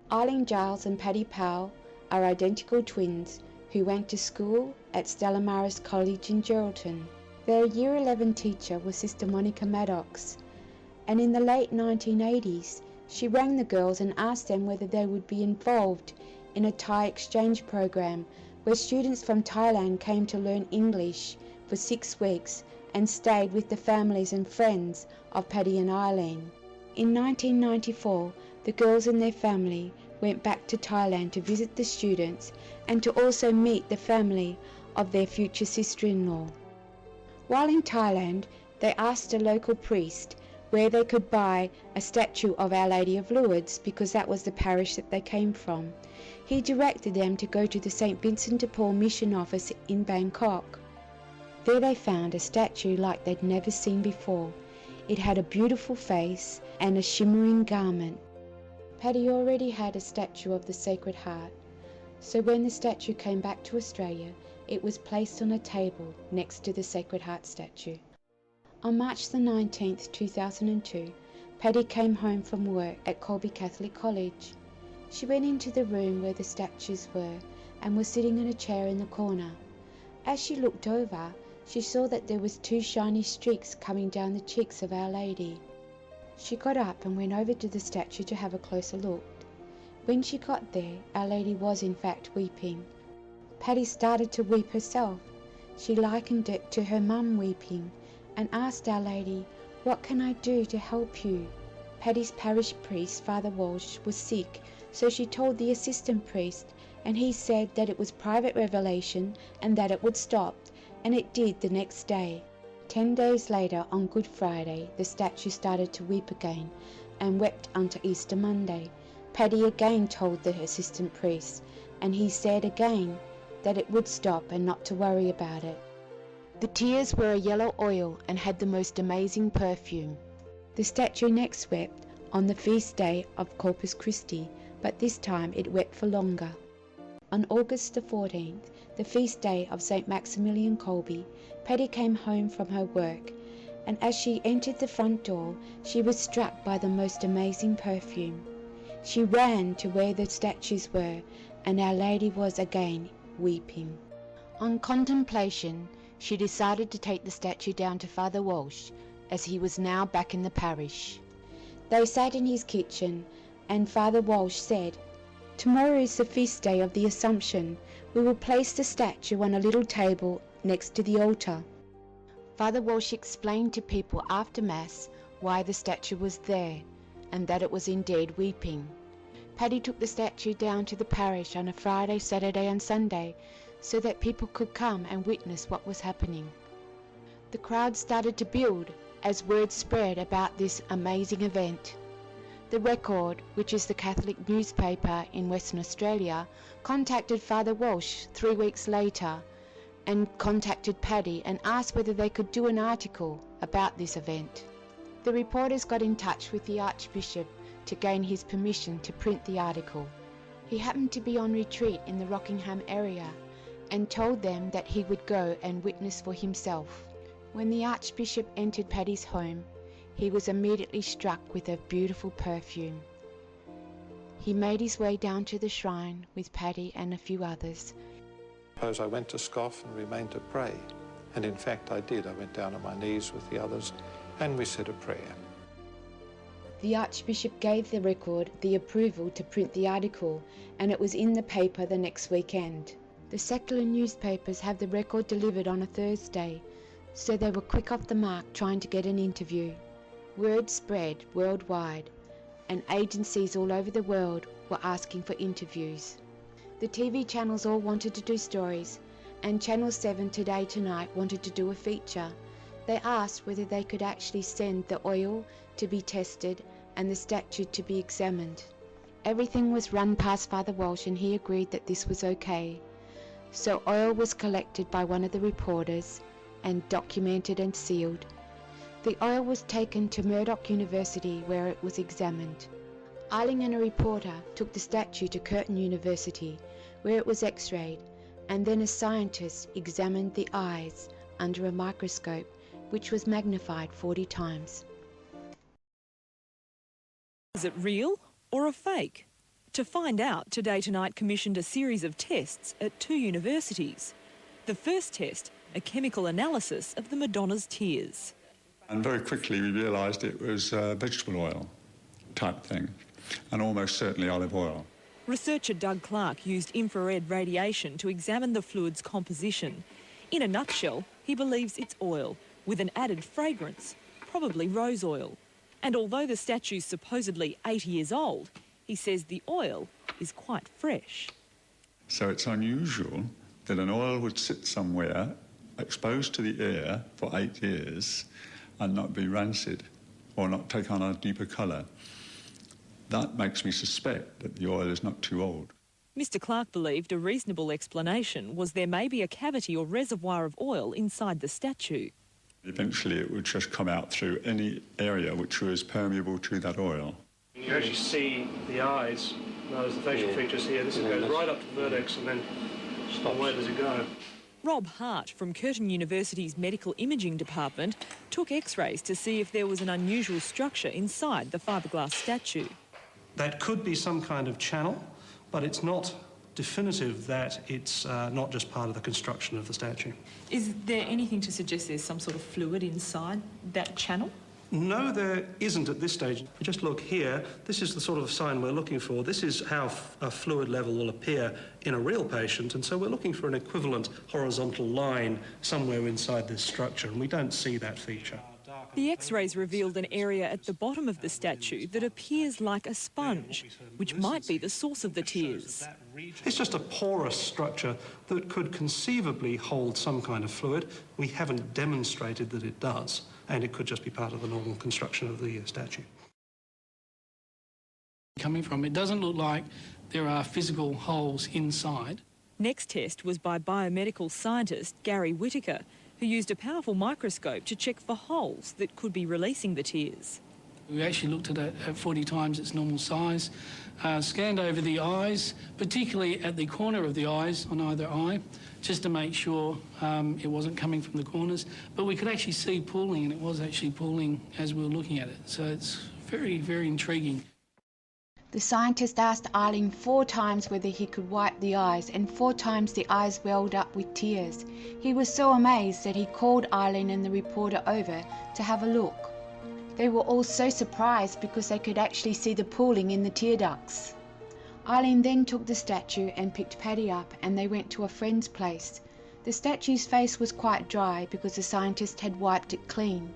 Eileen Giles and Paddy Powell are identical twins who went to school at Stella Maris College in Geraldton. Their Year 11 teacher was Sister Monica Maddox, and in the late 1980s she rang the girls and asked them whether they would be involved in a Thai exchange program where students from Thailand came to learn English for 6 weeks and stayed with the families and friends of Paddy and Eileen. In 1994, the girls and their family went back to Thailand to visit the students and to also meet the family of their future sister-in-law. While in Thailand, they asked a local priest where they could buy a statue of Our Lady of Lourdes because that was the parish that they came from. He directed them to go to the St. Vincent de Paul mission office in Bangkok. There they found a statue like they'd never seen before. It had a beautiful face and a shimmering garment. Paddy already had a statue of the Sacred Heart, so when the statue came back to Australia, it was placed on a table next to the Sacred Heart statue. On March the 19th, 2002, Paddy came home from work at Colby Catholic College. She went into the room where the statues were and was sitting in a chair in the corner. As she looked over, she saw that there was 2 shiny streaks coming down the cheeks of Our Lady. She got up and went over to the statue to have a closer look. When she got there, Our Lady was in fact weeping. Paddy started to weep herself. She likened it to her mum weeping and asked Our Lady, "What can I do to help you?" Paddy's parish priest, Father Walsh, was sick, so she told the assistant priest, and he said that it was private revelation and that it would stop, and it did the next day. 10 days later, on Good Friday, the statue started to weep again and wept until Easter Monday. Paddy again told the assistant priest, and he said again that it would stop and not to worry about it. The tears were a yellow oil and had the most amazing perfume. The statue next wept on the feast day of Corpus Christi, but this time it wept for longer. On August the 14th, the feast day of St. Maximilian Kolbe, Paddy came home from her work, and as she entered the front door, she was struck by the most amazing perfume. She ran to where the statues were, and Our Lady was again weeping. On contemplation, she decided to take the statue down to Father Walsh, as he was now back in the parish. They sat in his kitchen, and Father Walsh said, "Tomorrow is the feast day of the Assumption. We will place the statue on a little table next to the altar." Father Walsh explained to people after Mass why the statue was there, and that it was indeed weeping. Paddy took the statue down to the parish on a Friday, Saturday and Sunday, so that people could come and witness what was happening. The crowd started to build as word spread about this amazing event. The Record, which is the Catholic newspaper in Western Australia, contacted Father Walsh 3 weeks later and contacted Paddy and asked whether they could do an article about this event. The reporters got in touch with the Archbishop to gain his permission to print the article. He happened to be on retreat in the Rockingham area and told them that he would go and witness for himself. When the Archbishop entered Paddy's home, he was immediately struck with a beautiful perfume. He made his way down to the shrine with Paddy and a few others. I went to scoff and remained to pray. And in fact I did. I went down on my knees with the others and we said a prayer. The Archbishop gave the Record the approval to print the article, and it was in the paper the next weekend. The secular newspapers have the Record delivered on a Thursday, so they were quick off the mark trying to get an interview. Word spread worldwide, and agencies all over the world were asking for interviews. The TV channels all wanted to do stories, and Channel 7 Today Tonight wanted to do a feature. They asked whether they could actually send the oil to be tested and the statue to be examined. Everything was run past Father Walsh and he agreed that this was okay. So oil was collected by one of the reporters and documented and sealed. The oil was taken to Murdoch University where it was examined. Eiling and a reporter took the statue to Curtin University where it was x-rayed, and then a scientist examined the eyes under a microscope which was magnified 40 times. Is it real or a fake? To find out, Today Tonight commissioned a series of tests at 2 universities. The first test, a chemical analysis of the Madonna's tears. And very quickly we realised it was vegetable oil type thing, and almost certainly olive oil. Researcher Doug Clark used infrared radiation to examine the fluid's composition. In a nutshell, he believes it's oil, with an added fragrance, probably rose oil. And although the statue's supposedly 80 years old, he says the oil is quite fresh. So it's unusual that an oil would sit somewhere exposed to the air for 8 years and not be rancid or not take on a deeper colour. That makes me suspect that the oil is not too old. Mr Clark believed a reasonable explanation was there may be a cavity or reservoir of oil inside the statue. Eventually it would just come out through any area which was permeable to that oil. You actually see the eyes, those the facial features here. This goes right up to the vertex and then where does it go? Rob Hart from Curtin University's Medical Imaging Department took x-rays to see if there was an unusual structure inside the fiberglass statue. That could be some kind of channel, but it's not definitive that it's not just part of the construction of the statue. Is there anything to suggest there's some sort of fluid inside that channel? No, there isn't at this stage. Just look here. This is the sort of sign we're looking for. This is how a fluid level will appear in a real patient, and so we're looking for an equivalent horizontal line somewhere inside this structure, and we don't see that feature. The x-rays revealed an area at the bottom of the statue that appears like a sponge, which might be the source of the tears. It's just a porous structure that could conceivably hold some kind of fluid. We haven't demonstrated that it does, and it could just be part of the normal construction of the statue. Coming from, it doesn't look like there are physical holes inside. Next test was by biomedical scientist Gary Whittaker, who used a powerful microscope to check for holes that could be releasing the tears. We actually looked at it at 40 times its normal size, scanned over the eyes, particularly at the corner of the eyes on either eye, just to make sure it wasn't coming from the corners. But we could actually see pooling, and it was actually pooling as we were looking at it. So it's very, very intriguing. The scientist asked Eileen 4 times whether he could wipe the eyes, and 4 times the eyes welled up with tears. He was so amazed that he called Eileen and the reporter over to have a look. They were all so surprised because they could actually see the pooling in the tear ducts. Eileen then took the statue and picked Paddy up, and they went to a friend's place. The statue's face was quite dry because the scientist had wiped it clean.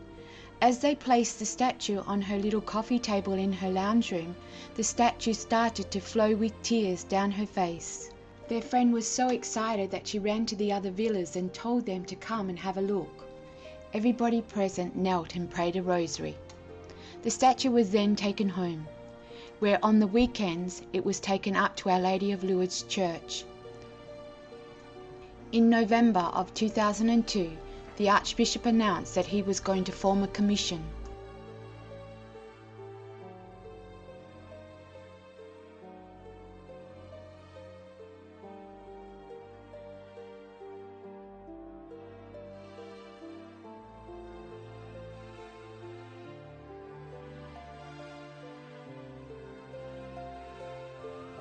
As they placed the statue on her little coffee table in her lounge room, the statue started to flow with tears down her face. Their friend was so excited that she ran to the other villas and told them to come and have a look. Everybody present knelt and prayed a rosary. The statue was then taken home, where on the weekends it was taken up to Our Lady of Lourdes Church. In November of 2002, the Archbishop announced that he was going to form a commission.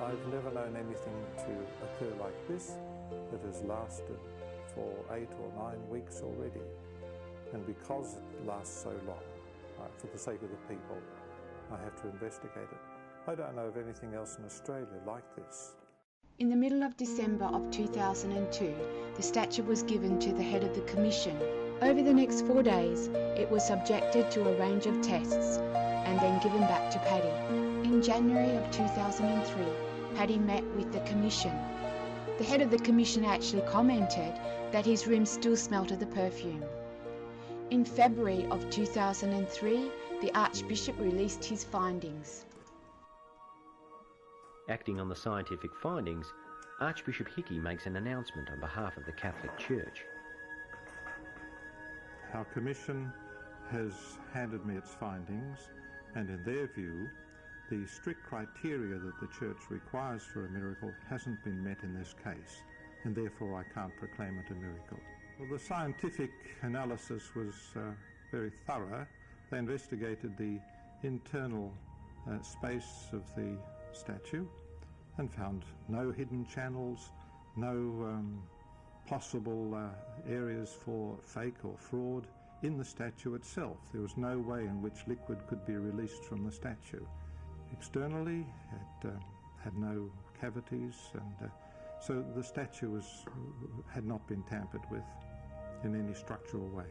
I've never known anything to occur like this that has lasted for 8 or 9 weeks already. And because it lasts so long, for the sake of the people, I have to investigate it. I don't know of anything else in Australia like this. In the middle of December of 2002, the statue was given to the head of the commission. Over the next 4 days, it was subjected to a range of tests and then given back to Paddy. In January of 2003, Paddy met with the commission. The head of the commission actually commented that his room still smelt of the perfume. In February of 2003, the Archbishop released his findings. Acting on the scientific findings, Archbishop Hickey makes an announcement on behalf of the Catholic Church. Our commission has handed me its findings, and in their view, the strict criteria that the Church requires for a miracle hasn't been met in this case, and therefore I can't proclaim it a miracle. Well, the scientific analysis was very thorough. They investigated the internal space of the statue, and found no hidden channels, no possible areas for fake or fraud in the statue itself. There was no way in which liquid could be released from the statue. Externally, it had no cavities, and so the statue had not been tampered with in any structural way.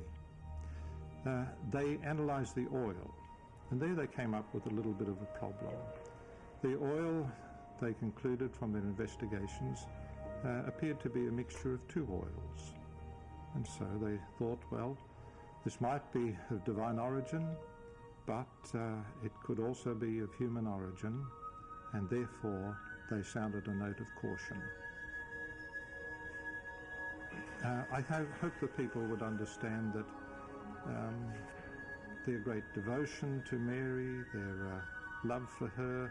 They analysed the oil, and there they came up with a little bit of a problem. The oil, they concluded from their investigations, appeared to be a mixture of two oils. And so they thought, well, this might be of divine origin, but it could also be of human origin, and therefore they sounded a note of caution. I hope that people would understand that their great devotion to Mary, their love for her,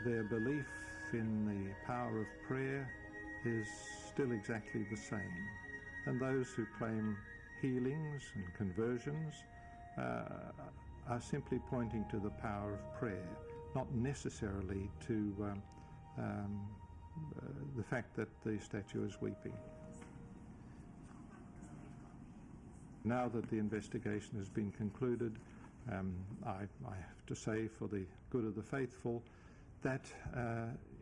their belief in the power of prayer is still exactly the same. And those who claim healings and conversions are simply pointing to the power of prayer, not necessarily to the fact that the statue is weeping. Now that the investigation has been concluded, I have to say, for the good of the faithful, that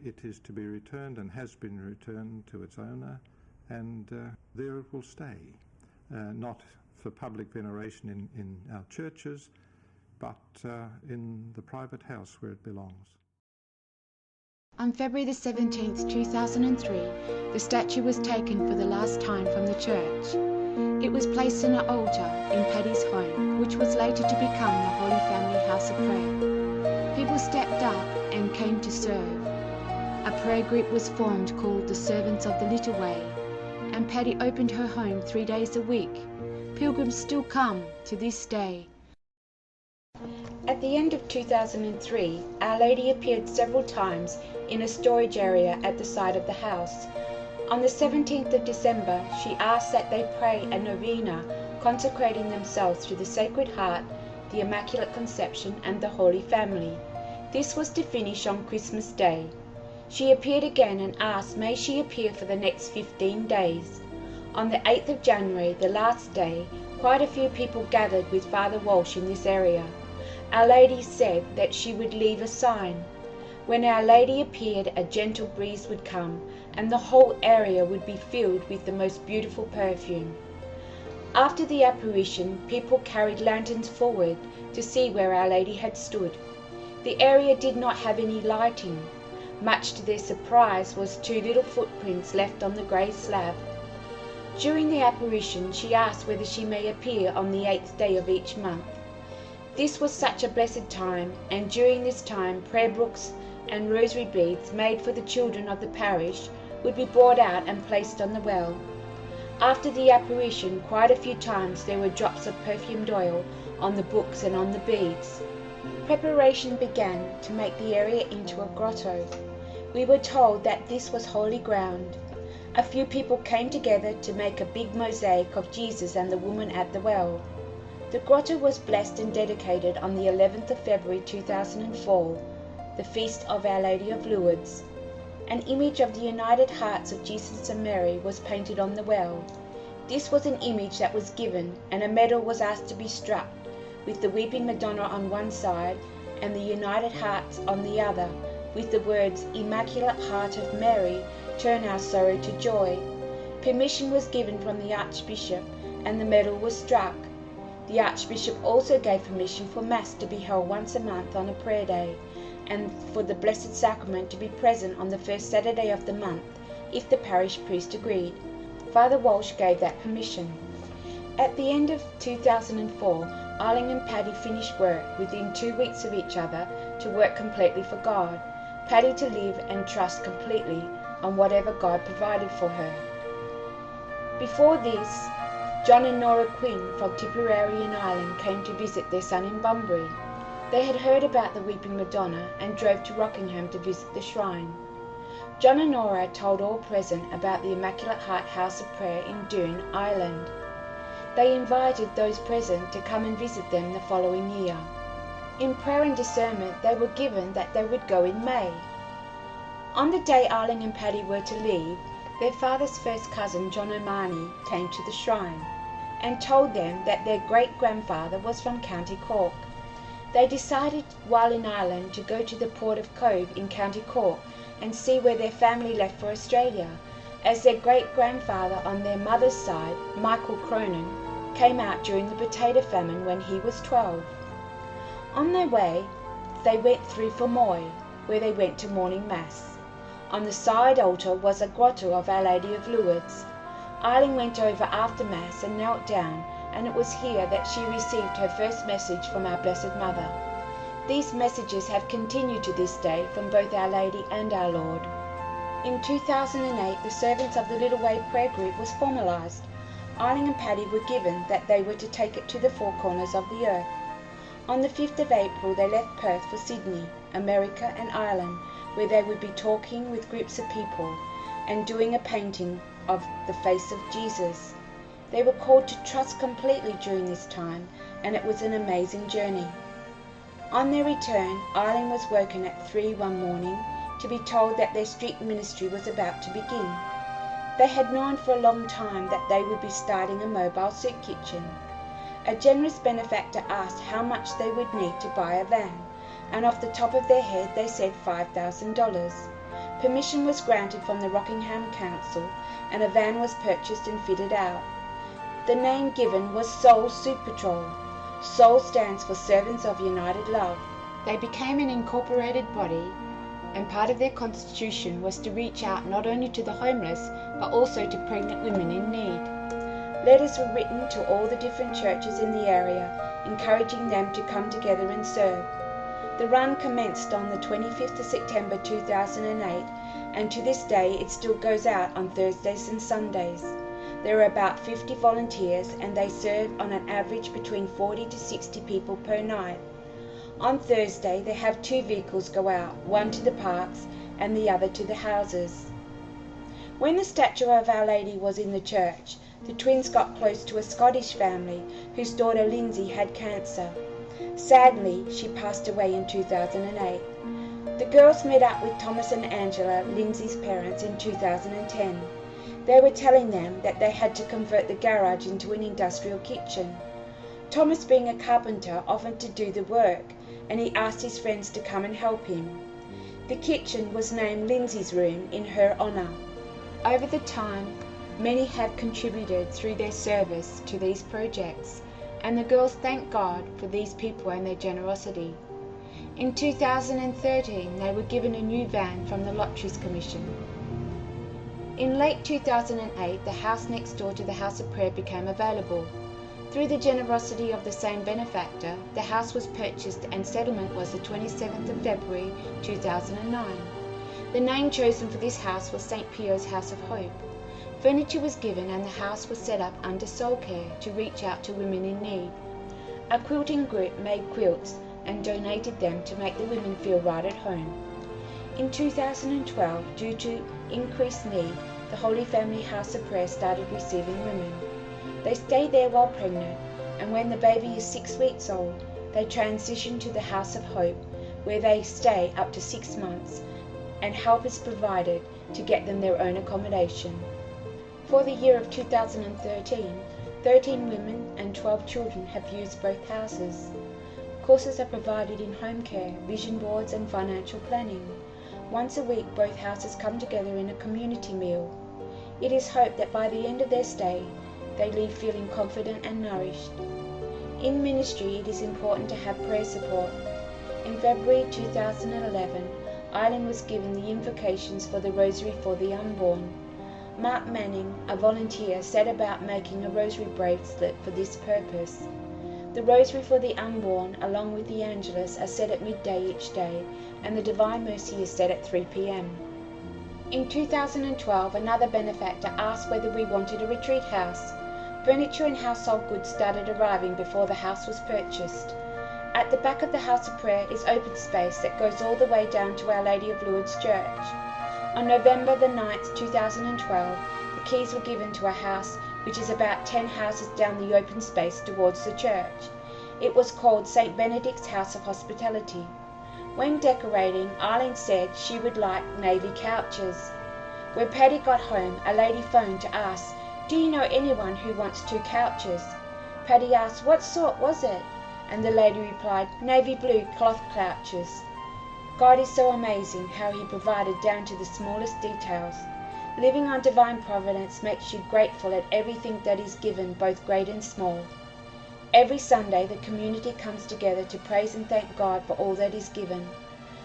it is to be returned and has been returned to its owner, and there it will stay, not for public veneration in our churches, but in the private house where it belongs. On February the 17th, 2003, the statue was taken for the last time from the church. It was placed in an altar in Paddy's home, which was later to become the Holy Family House of Prayer. People stepped up and came to serve. A prayer group was formed called the Servants of the Little Way, and Paddy opened her home 3 days a week. Pilgrims still come to this day. At the end of 2003, Our Lady appeared several times in a storage area at the side of the house. On the 17th of December, she asked that they pray a novena consecrating themselves to the Sacred Heart, the Immaculate Conception and the Holy Family. This was to finish on Christmas Day. She appeared again and asked may she appear for the next 15 days. On the 8th of January, the last day, quite a few people gathered with Father Walsh in this area. Our Lady said that she would leave a sign. When Our Lady appeared, a gentle breeze would come, and the whole area would be filled with the most beautiful perfume. After the apparition, people carried lanterns forward to see where Our Lady had stood. The area did not have any lighting. Much to their surprise was 2 little footprints left on the grey slab. During the apparition, she asked whether she may appear on the 8th day of each month. This was such a blessed time, and during this time prayer books and rosary beads made for the children of the parish would be brought out and placed on the well. After the apparition, quite a few times there were drops of perfumed oil on the books and on the beads. Preparation began to make the area into a grotto. We were told that this was holy ground. A few people came together to make a big mosaic of Jesus and the woman at the well. The grotto was blessed and dedicated on the 11th of February 2004, the feast of Our Lady of Lourdes. An image of the United Hearts of Jesus and Mary was painted on the well. This was an image that was given, and a medal was asked to be struck, with the Weeping Madonna on one side and the United Hearts on the other, with the words, Immaculate Heart of Mary, turn our sorrow to joy. Permission was given from the Archbishop, and the medal was struck. The Archbishop also gave permission for Mass to be held once a month on a prayer day, and for the Blessed Sacrament to be present on the first Saturday of the month, if the parish priest agreed. Father Walsh gave that permission. At the end of 2004, Eileen and Paddy finished work within 2 weeks of each other to work completely for God, Paddy to live and trust completely on whatever God provided for her. Before this, John and Nora Quinn from Tipperary in Ireland came to visit their son in Bunbury. They had heard about the Weeping Madonna and drove to Rockingham to visit the shrine. John and Nora told all present about the Immaculate Heart House of Prayer in Doon, Ireland. They invited those present to come and visit them the following year. In prayer and discernment, they were given that they would go in May. On the day Arling and Paddy were to leave, their father's first cousin, John O'Mahony, came to the shrine and told them that their great-grandfather was from County Cork. They decided, while in Ireland, to go to the port of Cove in County Cork and see where their family left for Australia, as their great-grandfather on their mother's side, Michael Cronin, came out during the potato famine when he was 12. On their way, they went through Fermoy, where they went to morning mass. On the side altar was a grotto of Our Lady of Lourdes. Arling went over after mass and knelt down, and it was here that she received her first message from our Blessed Mother. These messages have continued to this day from both Our Lady and our Lord. In 2008, the servants of the Little Way prayer group was formalised. Arling and Paddy were given that they were to take it to the four corners of the earth. On the 5th of April, they left Perth for Sydney, America and Ireland, where they would be talking with groups of people and doing a painting of the face of Jesus. They were called to trust completely during this time, and it was an amazing journey. On their return, Arling was woken at 3 one morning to be told that their street ministry was about to begin. They had known for a long time that they would be starting a mobile soup kitchen. A generous benefactor asked how much they would need to buy a van, and off the top of their head they said $5,000. Permission was granted from the Rockingham Council, and a van was purchased and fitted out. The name given was Soul Soup Patrol. Soul stands for Servants of United Love. They became an incorporated body, and part of their constitution was to reach out not only to the homeless, but also to pregnant women in need. Letters were written to all the different churches in the area, encouraging them to come together and serve. The run commenced on the 25th of September 2008, and to this day it still goes out on Thursdays and Sundays. There are about 50 volunteers, and they serve on an average between 40 to 60 people per night. On Thursday they have 2 vehicles go out, one to the parks and the other to the houses. When the statue of Our Lady was in the church, the twins got close to a Scottish family whose daughter Lindsay had cancer. Sadly, she passed away in 2008. The girls met up with Thomas and Angela, Lindsay's parents, in 2010. They were telling them that they had to convert the garage into an industrial kitchen. Thomas, being a carpenter, offered to do the work, and he asked his friends to come and help him. The kitchen was named Lindsay's Room in her honour. Over the time, many have contributed through their service to these projects, and the girls thank God for these people and their generosity. In 2013, they were given a new van from the Lotteries Commission. In late 2008, the house next door to the House of Prayer became available. Through the generosity of the same benefactor, the house was purchased and settlement was the 27th of February 2009. The name chosen for this house was St. Pio's House of Hope. Furniture was given and the house was set up under Soul Care to reach out to women in need. A quilting group made quilts and donated them to make the women feel right at home. In 2012, due to increased need, the Holy Family House of Prayer started receiving women. They stay there while pregnant, and when the baby is 6 weeks old, they transition to the House of Hope, where they stay up to 6 months, and help is provided to get them their own accommodation. For the year of 2013, 13 women and 12 children have used both houses. Courses are provided in home care, vision boards and financial planning. Once a week, both houses come together in a community meal. It is hoped that by the end of their stay, they leave feeling confident and nourished. In ministry, it is important to have prayer support. In February 2011, Arling was given the invocations for the Rosary for the Unborn. Mark Manning, a volunteer, set about making a rosary bracelet for this purpose. The Rosary for the Unborn, along with the Angelus, are said at midday each day, and the Divine Mercy is said at 3 p.m. In 2012, another benefactor asked whether we wanted a retreat house. Furniture and household goods started arriving before the house was purchased. At the back of the House of Prayer is open space that goes all the way down to Our Lady of Lourdes Church. On November the 9th, 2012, the keys were given to a house which is about 10 houses down the open space towards the church. It was called St. Benedict's House of Hospitality. When decorating, Arlene said she would like navy couches. When Paddy got home, a lady phoned to ask, "Do you know anyone who wants 2 couches?" Paddy asked, "What sort was it?" And the lady replied, "Navy blue cloth couches." God is so amazing how He provided down to the smallest details. Living on divine providence makes you grateful at everything that is given, both great and small. Every Sunday the community comes together to praise and thank God for all that is given.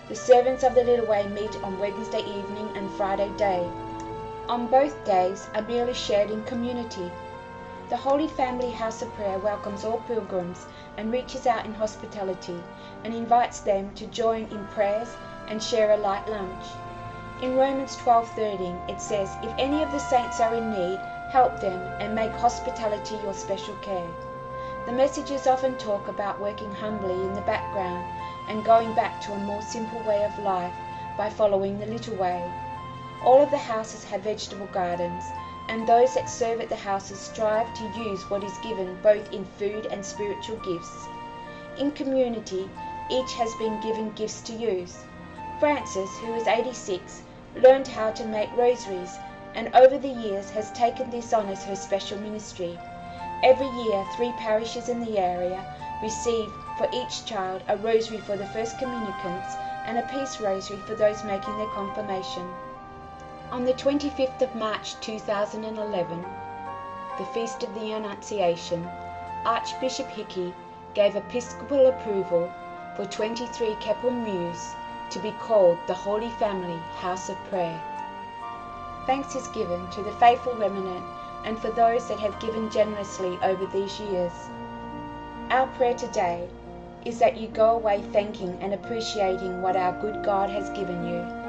The servants of the Little Way meet on Wednesday evening and Friday day. On both days a meal is shared in community. The Holy Family House of Prayer welcomes all pilgrims and reaches out in hospitality and invites them to join in prayers and share a light lunch. In Romans 12:13 it says, "If any of the saints are in need, help them and make hospitality your special care." The messages often talk about working humbly in the background and going back to a more simple way of life by following the Little Way. All of the houses have vegetable gardens, and those that serve at the houses strive to use what is given both in food and spiritual gifts. In community, each has been given gifts to use. Frances, who is 86, learned how to make rosaries, and over the years has taken this on as her special ministry. Every year, 3 parishes in the area receive for each child a rosary for the first communicants and a peace rosary for those making their confirmation. On the 25th of March 2011, the Feast of the Annunciation, Archbishop Hickey gave episcopal approval for 23 Keppel Mews to be called the Holy Family House of Prayer. Thanks is given to the faithful remnant and for those that have given generously over these years. Our prayer today is that you go away thanking and appreciating what our good God has given you.